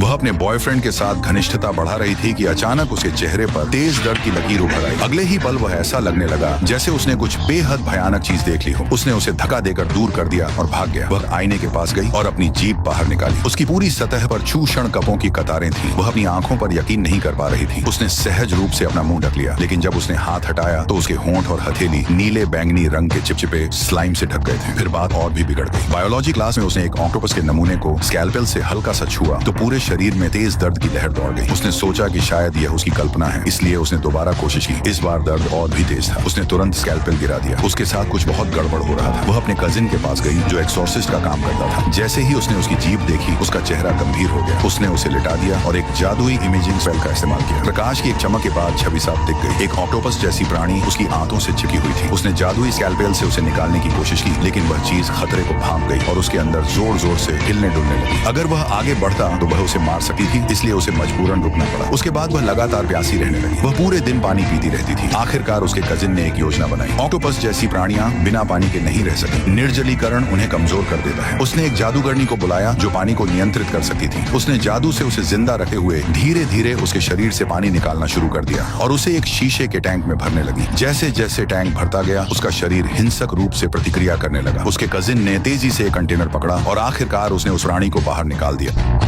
वह अपने बॉयफ्रेंड के साथ घनिष्ठता बढ़ा रही थी कि अचानक उसके चेहरे पर तेज दर्द की लकीर उभर आई। अगले ही पल वह ऐसा लगने लगा जैसे उसने कुछ बेहद भयानक चीज देख ली हो। उसने उसे धक्का देकर दूर कर दिया और भाग गया। वह आईने के पास गई और अपनी जीभ बाहर निकाली। उसकी पूरी सतह पर चूषण कपों की कतारें थीं। वह अपनी आंखों पर यकीन नहीं कर पा रही थी। उसने सहज रूप से अपना मुंह ढक लिया, लेकिन जब उसने हाथ हटाया तो उसके होंठ और हथेली नीले बैंगनी रंग के चिपचिपे स्लाइम से ढक गए थे। फिर बात और भी बिगड़ गई। बायोलॉजी क्लास में उसने एक ऑक्टोपस के नमूने को स्कैल्पेल से हल्का सा छुआ तो पूरे शरीर में तेज दर्द की लहर दौड़ गई। उसने सोचा कि शायद यह उसकी कल्पना है, इसलिए उसने दोबारा कोशिश की। इस बार दर्द और भी तेज था। उसने तुरंत स्कैल्पेल गिरा दिया। उसके साथ कुछ बहुत गड़बड़ हो रहा था। वह अपने कजिन के पास गई जो एक्सॉर्सिस्ट का काम करता था। जैसे ही उसने उसकी जीभ देखी, उसका चेहरा गंभीर हो गया। उसने उसे लिटा दिया और एक जादुई इमेजिंग स्पेल का इस्तेमाल किया। प्रकाश की एक चमक के बाद छवि साफ दिख गई। एक ऑक्टोपस जैसी प्राणी उसकी आंतों से चिपकी हुई थी। उसने जादुई स्कैल्पेल से उसे निकालने की कोशिश की, लेकिन वह चीज खतरे को भांप गई और उसके अंदर जोर जोर से हिलने डुलने लगी। अगर वह आगे बढ़ता तो वह उसे मार सकती थी, इसलिए उसे मजबूरन रुकना पड़ा। उसके बाद वह लगातार प्यासी रहने लगी। वह पूरे दिन पानी पीती रहती थी। आखिरकार उसके कजिन ने एक योजना बनाई। ऑक्टोपस जैसी प्राणियां बिना पानी के नहीं रह सकती। निर्जलीकरण उन्हें कमजोर कर देता है। उसने एक जादूगरनी को बुलाया जो पानी को नियंत्रित कर सकती थी। उसने जादू से उसे जिंदा रखे हुए धीरे धीरे उसके शरीर से पानी निकालना शुरू कर दिया और उसे एक शीशे के टैंक में भरने लगी। जैसे जैसे टैंक भरता गया, उसका शरीर हिंसक रूप से प्रतिक्रिया करने लगा। उसके कजिन ने तेजी से एक कंटेनर पकड़ा और आखिरकार उसने उस प्राणी को बाहर निकाल दिया।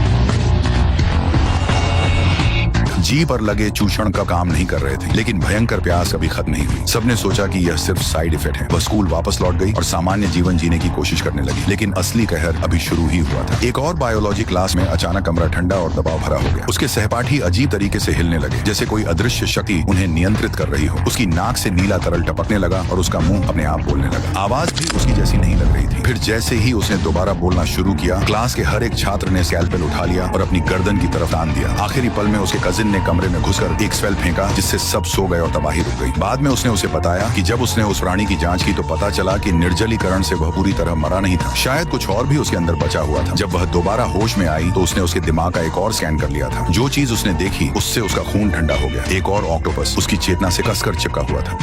जी पर लगे चूषण का काम नहीं कर रहे थे, लेकिन भयंकर प्यास कभी खत्म नहीं हुई। सबने सोचा कि यह सिर्फ साइड इफेक्ट है। वह स्कूल वापस लौट गई और सामान्य जीवन जीने की कोशिश करने लगी, लेकिन असली कहर अभी शुरू ही हुआ था। एक और बायोलॉजी क्लास में अचानक कमरा ठंडा और दबाव भरा हो गया। उसके सहपाठी अजीब तरीके से हिलने लगे, जैसे कोई अदृश्य शक्ति उन्हें नियंत्रित कर रही हो। उसकी नाक से नीला तरल टपकने लगा और उसका मुंह अपने आप बोलने लगा। आवाज भी उसकी जैसी नहीं लग रही थी। फिर जैसे ही उसने दोबारा बोलना शुरू किया, क्लास के हर एक छात्र ने स्कैल्पेल उठा लिया और अपनी गर्दन की तरफ तान दिया। आखिरी पल में उसके कजिन ने कमरे में घुसकर एक स्पेल फेंका, जिससे सब सो गए और तबाही रुक गई। बाद में उसने उसे बताया कि जब उसने उस प्राणी की जांच की तो पता चला कि निर्जलीकरण से वह पूरी तरह मरा नहीं था। शायद कुछ और भी उसके अंदर बचा हुआ था। जब वह दोबारा होश में आई तो उसने उसके दिमाग का एक और स्कैन कर लिया था। जो चीज उसने देखी उससे उसका खून ठंडा हो गया। एक और ऑक्टोपस उसकी चेतना से कसकर चिपका हुआ था।